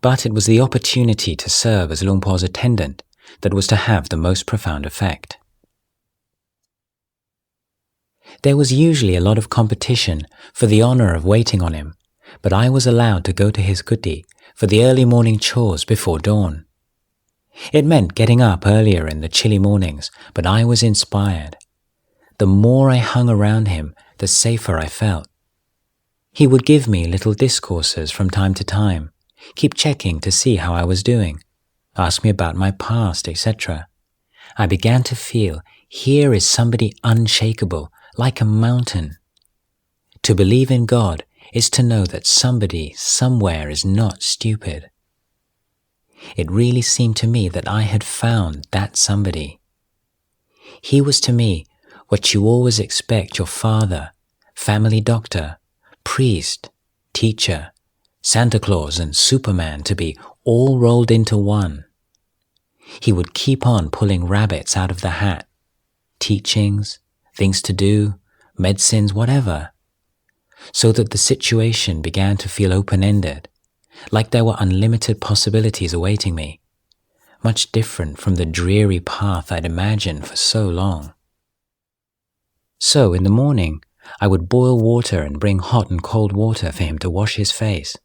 But it was the opportunity to serve as Luang Por's attendant that was to have the most profound effect. There was usually a lot of competition for the honor of waiting on him, but I was allowed to go to his kuti for the early morning chores before dawn. It meant getting up earlier in the chilly mornings, but I was inspired. The more I hung around him, the safer I felt. He would give me little discourses from time to time, keep checking to see how I was doing, ask me about my past, etc. I began to feel, here is somebody unshakable, like a mountain. To believe in God is to know that somebody somewhere is not stupid. It really seemed to me that I had found that somebody. He was to me what you always expect your father, family doctor, priest, teacher, Santa Claus and Superman to be, all rolled into one. He would keep on pulling rabbits out of the hat, teachings, things to do, medicines, whatever, so that the situation began to feel open-ended, like there were unlimited possibilities awaiting me, much different from the dreary path I'd imagined for so long. So in the morning, I would boil water and bring hot and cold water for him to wash his face.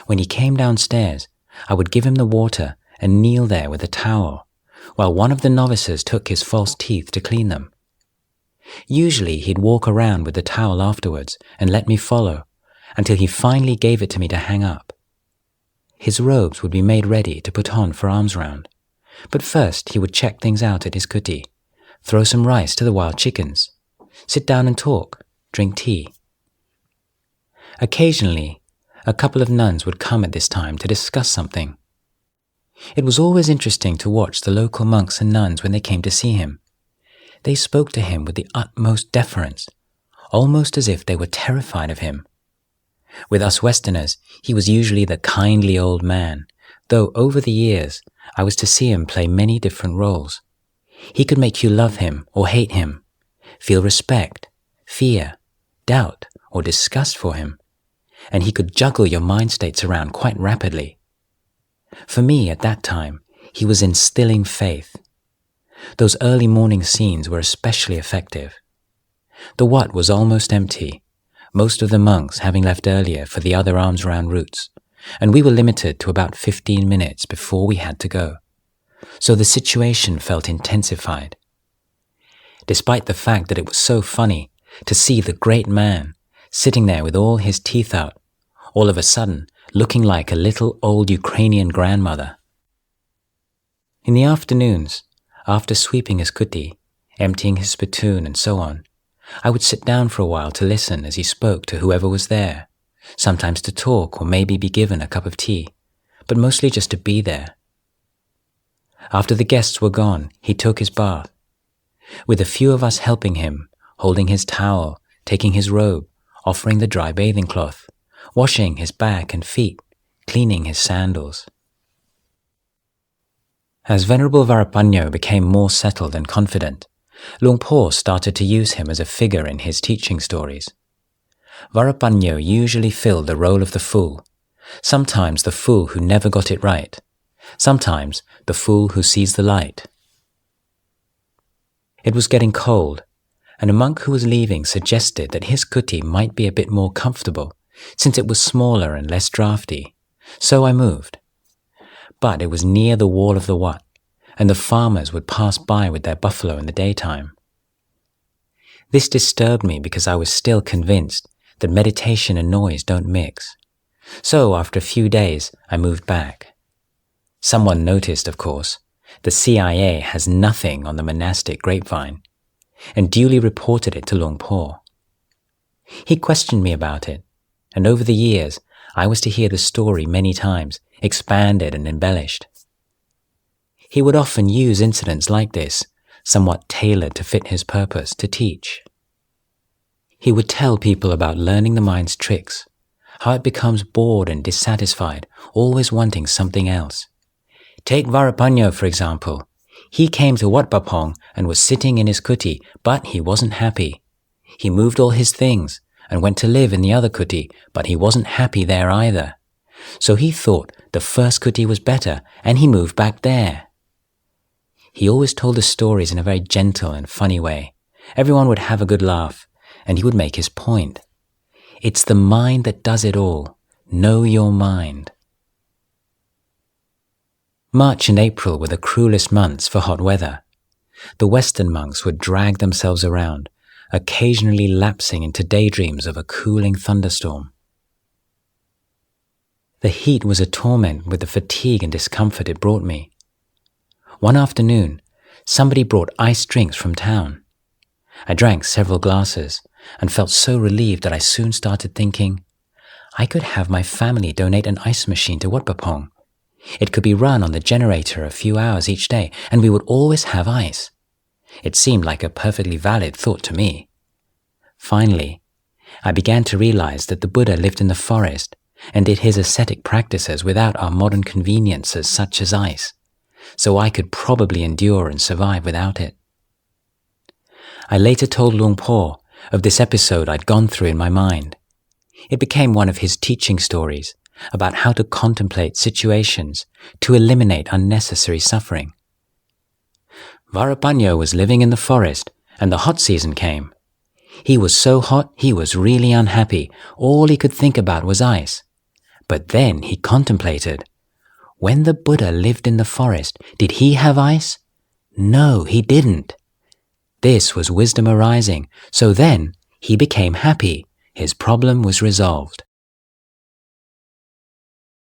When he came downstairs, I would give him the water and kneel there with a towel, while one of the novices took his false teeth to clean them. Usually he'd walk around with the towel afterwards and let me follow, until he finally gave it to me to hang up. His robes would be made ready to put on for alms round, but first he would check things out at his kuti, throw some rice to the wild chickens, sit down and talk, drink tea. Occasionally, a couple of nuns would come at this time to discuss something. It was always interesting to watch the local monks and nuns when they came to see him. They spoke to him with the utmost deference, almost as if they were terrified of him. With us Westerners, he was usually the kindly old man, though over the years I was to see him play many different roles. He could make you love him or hate him, feel respect, fear, doubt, or disgust for him, and he could juggle your mind states around quite rapidly. For me at that time, he was instilling faith. Those early morning scenes were especially effective. The wat was almost empty, most of the monks having left earlier for the other alms round routes, and we were limited to about 15 minutes before we had to go. So the situation felt intensified. Despite the fact that it was so funny to see the great man sitting there with all his teeth out, all of a sudden looking like a little old Ukrainian grandmother. In the afternoons, after sweeping his kuti, emptying his spittoon and so on, I would sit down for a while to listen as he spoke to whoever was there, sometimes to talk or maybe be given a cup of tea, but mostly just to be there. After the guests were gone, he took his bath. With a few of us helping him, holding his towel, taking his robe, offering the dry bathing cloth, washing his back and feet, cleaning his sandals. As Venerable Varapanyo became more settled and confident, Luang Por started to use him as a figure in his teaching stories. Varapanyo usually filled the role of the fool, sometimes the fool who never got it right, sometimes the fool who sees the light. It was getting cold, and a monk who was leaving suggested that his kuti might be a bit more comfortable, since it was smaller and less drafty, so I moved. But it was near the wall of the wat, and the farmers would pass by with their buffalo in the daytime. This disturbed me because I was still convinced that meditation and noise don't mix. So after a few days, I moved back. Someone noticed, of course, the CIA has nothing on the monastic grapevine, and duly reported it to Luang Por. He questioned me about it, and over the years, I was to hear the story many times, expanded and embellished. He would often use incidents like this, somewhat tailored to fit his purpose, to teach. He would tell people about learning the mind's tricks, how it becomes bored and dissatisfied, always wanting something else. Take Varapanyo, for example. He came to Wat Bapong and was sitting in his kuti, but he wasn't happy. He moved all his things and went to live in the other kuti, but he wasn't happy there either. So he thought the first kuti was better and he moved back there. He always told the stories in a very gentle and funny way. Everyone would have a good laugh and he would make his point. It's the mind that does it all. Know your mind. March and April were the cruelest months for hot weather. The Western monks would drag themselves around, occasionally lapsing into daydreams of a cooling thunderstorm. The heat was a torment with the fatigue and discomfort it brought me. One afternoon, somebody brought iced drinks from town. I drank several glasses and felt so relieved that I soon started thinking, I could have my family donate an ice machine to Wat Pah Pong. It could be run on the generator a few hours each day, and we would always have ice. It seemed like a perfectly valid thought to me. Finally, I began to realize that the Buddha lived in the forest and did his ascetic practices without our modern conveniences such as ice, so I could probably endure and survive without it. I later told Luang Por of this episode I'd gone through in my mind. It became one of his teaching stories about how to contemplate situations to eliminate unnecessary suffering. Varapanyo was living in the forest and the hot season came. He was so hot he was really unhappy. All he could think about was ice. But then he contemplated, when the Buddha lived in the forest, did he have ice? No, he didn't. This was wisdom arising, so then he became happy. His problem was resolved.